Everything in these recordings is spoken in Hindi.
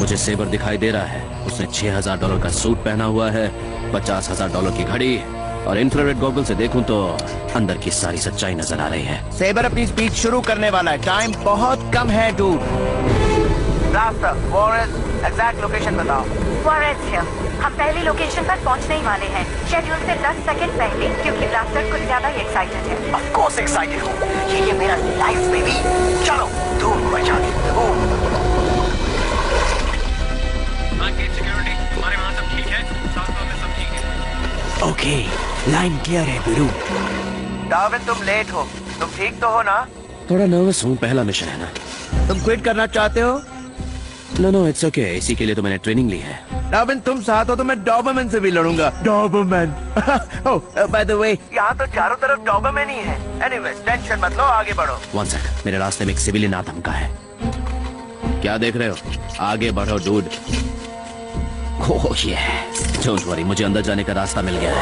मुझे सेबर दिखाई दे रहा है। उसने $6000 का सूट पहना हुआ है, $50,000 की घड़ी, और इंफ्रारेड गॉगल से देखूं तो अंदर की सारी सच्चाई नजर आ रही है। सेबर अपनी स्पीच शुरू करने वाला है। टाइम बहुत कम है डूड। ब्लास्टर, वॉरेस, एग्जैक्ट लोकेशन बताओ। वॉरेस हिल। हम पहली लोकेशन पर पहुंचने ही वाले हैं, शेड्यूल से 10 सेकंड पहले, क्योंकि ब्लास्टर कुछ ज्यादा ही एक्साइटेड है। ऑफ कोर्स एक्साइटेड हूँ। ये मेरा लाइफ बेबी। चलो धूम मचा दी, धूम। सिक्योरिटी, हमारे वहाँ सब ठीक है, साथ में सब ठीक है। ओके, लाइन क्लियर है गुरु। डार्विन तुम लेट हो, तुम ठीक तो हो ना? थोड़ा नर्वस हूँ, पहला मिशन है ना। तुम क्विट करना चाहते हो? No, it's okay. इसी के लिए तो मैंने ट्रेनिंग ली है। डार्विन तुम साथ हो तो मैं डॉबरमैन से भी लड़ूंगा। Doberman. Oh by the way, यहाँ तो चारों तरफ डॉबरमैन ही है। एनीवे, टेंशन मत लो, आगे बढ़ो। वन सेकंड, मेरे रास्ते में एक सिविलियन आ धमका है। क्या देख रहे हो? आगे बढ़ो डूड। ओह ये, डोंट वरी, मुझे अंदर जाने का रास्ता मिल गया है।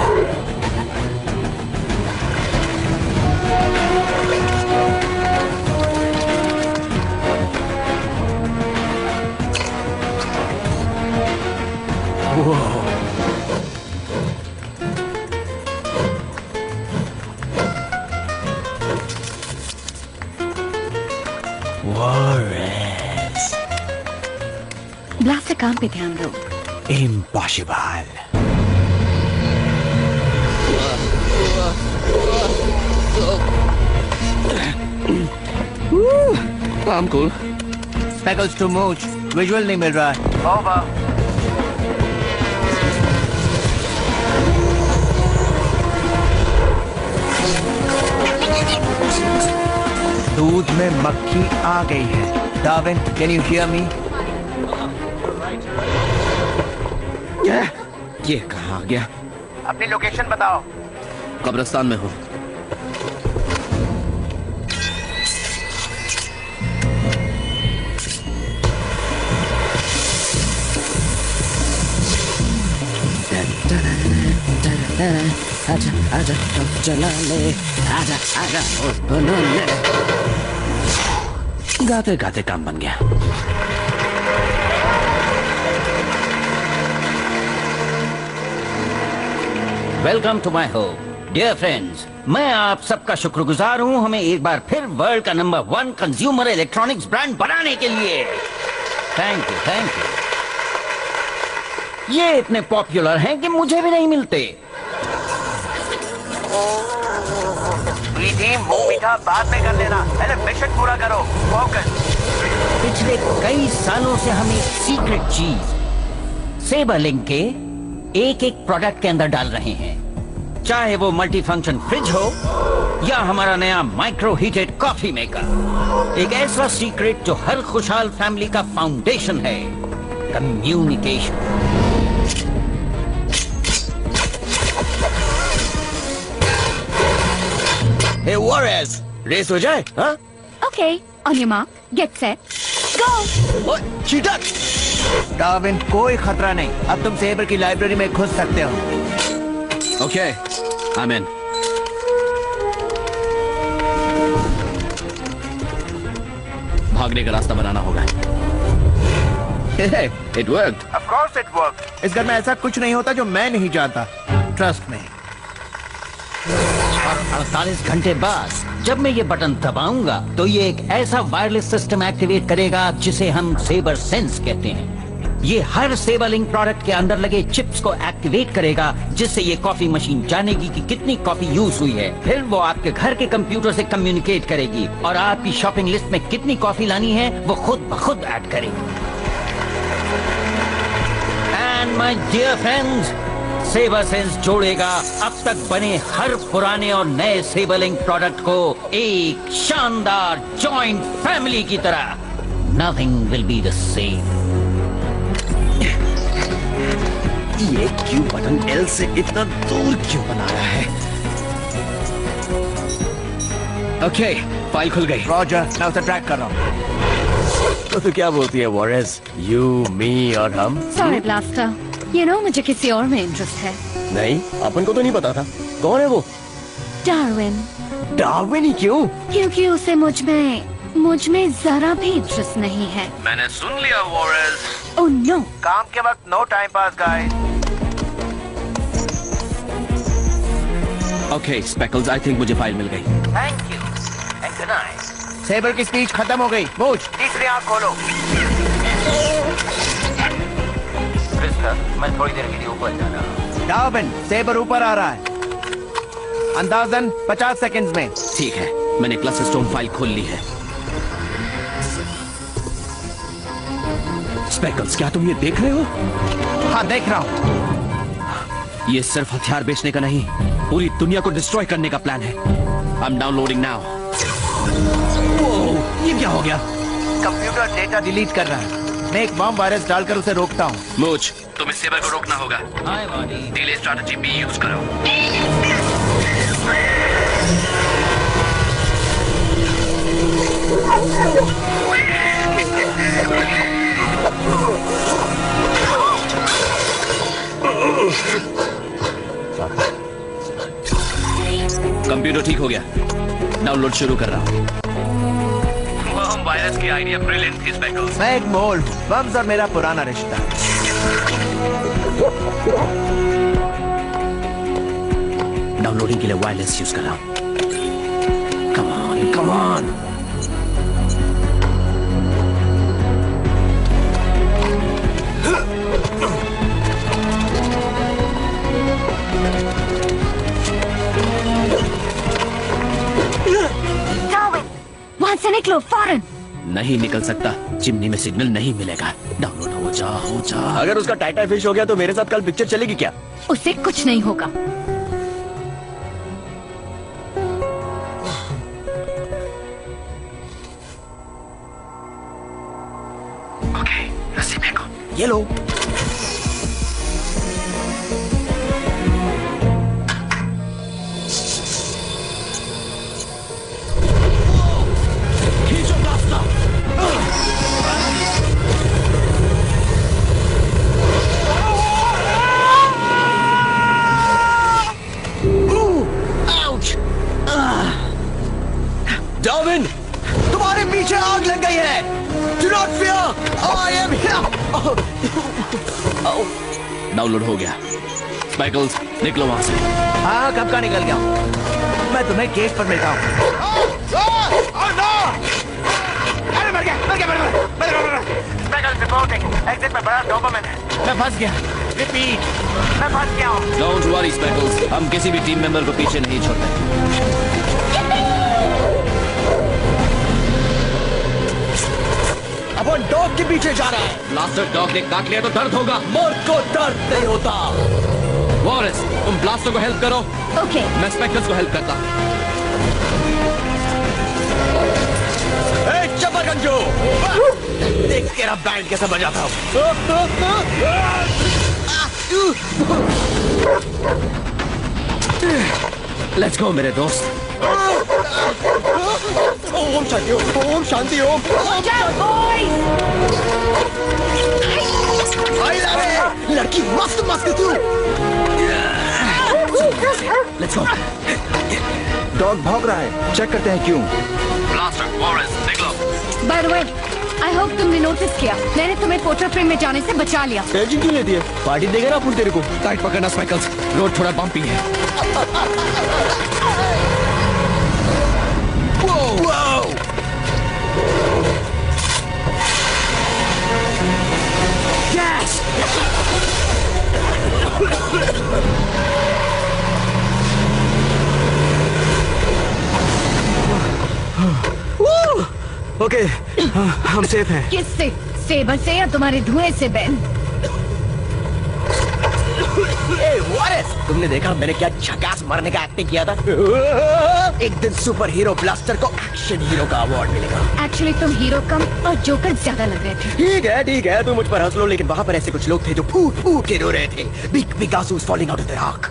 ब्लास्टर काम पे ध्यान दो। Impossible. I'm cool. Speckles to mooch, visual नहीं मिल रहा है। ओवर। दूध में मक्खी आ गई है। Darwin, can you hear me? ये कहाँ आ गया? अपनी लोकेशन बताओ। कब्रिस्तान में हूँ। आजा आजा चला ले, आजा आजा बना ले। गाते गाते काम बन गया। Welcome to my home dear friends. मैं आप सबका शुक्रगुजार हूँ हमें एक बार फिर वर्ल्ड का नंबर 1 कंज्यूमर इलेक्ट्रॉनिक्स ब्रांड बनाने के लिए। Thank you, thank you. ये इतने पॉपुलर हैं कि मुझे भी नहीं मिलते। टीम मुंह मीठा बाद में कर लेना, पहले मिशन पूरा करो। फोकस। पिछले कई सालों से हम एक सीक्रेट चीज सेबर लिंक के एक एक प्रोडक्ट के अंदर डाल रहे हैं, चाहे वो मल्टी फंक्शन फ्रिज हो या हमारा नया माइक्रो हीटेड कॉफी मेकर। एक ऐसा सीक्रेट जो हर खुशहाल फैमिली का फाउंडेशन है, कम्युनिकेशन। हे वॉरेस, रेस हो जाए? हाँ? Okay, on your mark, get set, go. Cheater! Darwin, कोई खतरा नहीं। अब तुम सेबर की लाइब्रेरी में घुस सकते हो। ओके, आई एम इन। भागने का रास्ता बनाना होगा। It worked. Of course it worked. इस घर में ऐसा कुछ नहीं होता जो मैं नहीं जानता। ट्रस्ट में। और 48 घंटे बाद जब मैं ये बटन दबाऊंगा तो ये एक ऐसा वायरलेस सिस्टम एक्टिवेट करेगा जिसे हम सेबर सेंस कहते हैं। ये हर सेबर लिंक प्रोडक्ट के अंदर लगे चिप्स को एक्टिवेट करेगा, जिससे ये कॉफी मशीन जानेगी कि कितनी कॉफी यूज हुई है। फिर वो आपके घर के कंप्यूटर से कम्युनिकेट करेगी और आपकी शॉपिंग लिस्ट में कितनी कॉफी लानी है वो खुद ब खुद ऐड करेगी। And my dear friends, Saber sense जोड़ेगा अब तक बने हर पुराने और नए सेबर लिंक प्रोडक्ट को एक शानदार जॉइंट फैमिली की तरह। Nothing will be the same. ये क्यों बटन एल से इतना दूर क्यों बना रहा है? ओके, फाइल खुल गई। रॉजर, मैं उसे ट्रैक कर रहा हूँ। तो क्या बोलती है वॉरेस? यू, मी और हम? सॉरी ब्लास्टर, यू नो मुझे किसी और में इंटरेस्ट है। नहीं, अपन को तो नहीं पता था। कौन है वो? डार्विन। डार्विन ही क्यों? क्योंकि उसे मुझ में मुझ में जरा भी इंटरेस्ट नहीं है। मैंने सुन लिया वॉरेस। Oh no. काम के वक्त no time pass guys. Okay Speckles, I think मुझे फाइल मिल गई। Thank you and good night. Saber की स्पीच खत्म हो गई। मूझ तीसरी आंख खोलो। मैं थोड़ी देर के लिए ऊपर जा रहा हूँ। डार्विन, सेबर ऊपर आ रहा है अंदाजन 50 सेकंड्स में। ठीक है, मैंने क्लस्टर स्टोन फाइल खोल ली है। स्पेकल्स, क्या तुम ये देख रहे हो? हाँ देख रहा हूँ। ये सिर्फ हथियार बेचने का नहीं, पूरी दुनिया को डिस्ट्रॉय करने का प्लान है। I am downloading now. ये क्या हो गया? कंप्यूटर डेटा डिलीट कर रहा है। मैं एक बम वायरस डालकर उसे रोकता हूँ। मूझ, तुम्हें सेबर को रोकना होगा। हाय बॉडी। डिले स्ट्रैटेजी भी यूज करो। कंप्यूटर ठीक हो गया, डाउनलोड शुरू कर रहा हूँ। बम वायरस की आइडिया ब्रिलियंट थी स्पेकल्स। मैं एक मोल्ड, बम्स और मेरा पुराना रिश्ता। डाउनलोडिंग के लिए वायरलेस यूज कर रहा हूँ। Come on, come on. वहां से निकलो फौरन। नहीं निकल सकता, चिमनी में सिग्नल नहीं मिलेगा। डाउनलोड हो जा, हो जा। अगर उसका टाइटा फिश हो गया तो मेरे साथ कल पिक्चर चलेगी क्या? उससे कुछ नहीं होगा। ओके, रस्सी फेंको। ये लो। खींचो रास्ता। डार्विन, तुम्हारे पीछे आग लग गई है। Do not fear, I am here. Download हो गया। स्पाइकल्स, निकलो वहां से। हाँ कब का निकल गया हूँ। मैं तुम्हें गेट पर मिलता हूँ। Speckles reporting. एग्जिट में बड़ा डोपामिन है। मैं फंस गया। रिपीट। मैं फंस गया हूँ। डोंट वरी स्पेकल्स, हम किसी भी टीम मेंबर को पीछे नहीं छोड़ते। अपन डॉग के पीछे जा रहा है। ब्लास्टर डॉग ने काट लिया तो दर्द होगा। मौत को दर्द नहीं होता। वॉरेस, तुम ब्लास्टर को हेल्प करो। ओके। मैं स्पेकल्स को हेल्प करता। चपरगंजो, देख तेरा बैंड कैसा बजाता हूँ। लेट्स गो मेरे दोस्त। ओम शांति ओम, ओम शांति ओम। लड़की मस्त मस्त तू। Let's go. डॉग भाग रहा है, चेक करते हैं क्यों। ब्लास्टर, वॉरेस, निकलो। Bye the way, I hope तुमने नोटिस किया, मैंने तुम्हें पोर्टर फ्रेम में जाने से बचा लिया। टेंशन क्यों लेती है? पार्टी देगा ना अपन तेरे को। टाइट पकड़ना स्पाइकल्स, रोड थोड़ा बम्पी है। Yes! ओके, हम सेफ हैं। किससे? सेबर से या तुम्हारे धुएं से बेन? तुमने देखा मैंने क्या झकास मारने का एक्टिंग किया था। एक दिन सुपर हीरो ब्लास्टर को एक्शन हीरो का अवार्ड मिलेगा। एक्चुअली तुम हीरो कम और जोकर ज्यादा लग रहे थे। ठीक है, तुम मुझ पर हंस लो, लेकिन वहाँ पर ऐसे कुछ लोग थे जो फूट फूट के रो रहे थे। बिग बिग आंसूज फॉलिंग आउट ऑफ देयर आंख।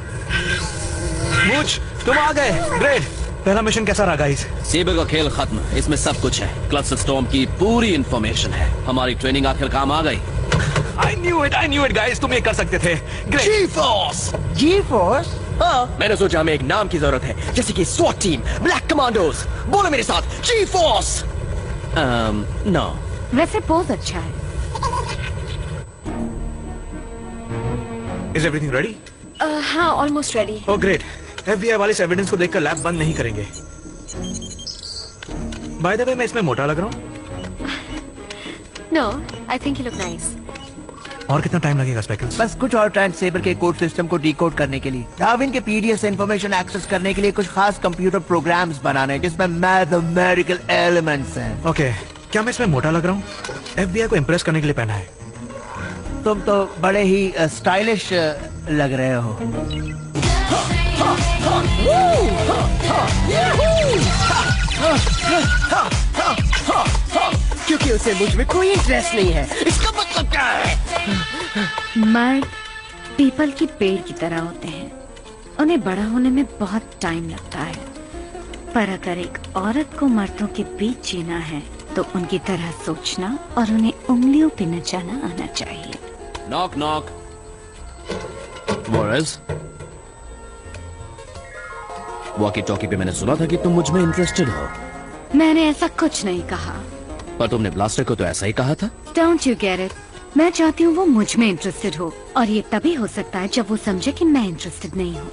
मुझ, तुम आ गए। ग्रेट। पहला मिशन कैसा रहा गाइस? सेबर का खेल खत्म, इसमें सब कुछ है। क्लस्टर स्टॉर्म की पूरी इंफॉर्मेशन है। हमारी ट्रेनिंग आखिर काम आ गई। I knew it गाइस, तुम ये कर सकते थे। ग्रेट। जी-फोर्स? हाँ, मैंने सोचा हमें एक नाम की जरूरत है, जैसे कि स्वॉट टीम, ब्लैक कमांडोज। बोलो मेरे साथ, जी-फोर्स। नो वैसे पोज अच्छा है। Is everything ready? हाँ, almost ready. Oh great. FBI वाले इस एविडेंस को देखकर लैब बंद नहीं करेंगे। बाय द वे, मैं इसमें मोटा लग रहा हूँ? No, I think you look nice. और कितना टाइम लगेगा स्पेकल्स? बस कुछ और टाइम सेबर के कोड सिस्टम को डिकोड करने के लिए, डार्विन के पीडीएफ से इंफॉर्मेशन एक्सेस करने के लिए कुछ खास कंप्यूटर प्रोग्राम्स बनाने हैं जिसमें मैथमेटिकल एलिमेंट्स हैं। ओके, क्या मैं इसमें मोटा लग रहा हूँ? FBI को इम्प्रेस करने के लिए पहना है। तुम तो बड़े ही स्टाइलिश लग रहे हो। क्योंकि उसे मुझ में कोई इंटरेस्ट नहीं है। इसका मतलब क्या है? मर्द पीपल की पेड़ की तरह होते हैं, उन्हें बड़ा होने में बहुत टाइम लगता है, पर अगर एक औरत को मर्दों के बीच जीना है तो उनकी तरह सोचना और उन्हें उंगलियों पे नचाना आना चाहिए। Knock knock. वॉरेस, वॉकी टॉकी पे मैंने सुना था कि तुम मुझ में इंटरेस्टेड हो। मैंने ऐसा कुछ नहीं कहा। पर तुमने ब्लास्टर को तो ऐसा ही कहा था। Don't you get it? मैं चाहती हूँ वो मुझ में इंटरेस्टेड हो, और ये तभी हो सकता है जब वो समझे कि मैं इंटरेस्टेड नहीं हूँ।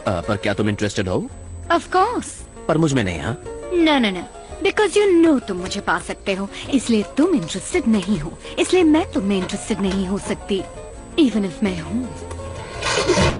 पर क्या तुम इंटरेस्टेड हो? Of course. पर मुझ में नहीं। हाँ, No. Because you know तुम मुझे पा सकते हो, इसलिए तुम इंटरेस्टेड नहीं हो, इसलिए मैं तुम में इंटरेस्टेड नहीं हो सकती, even if मैं हूँ।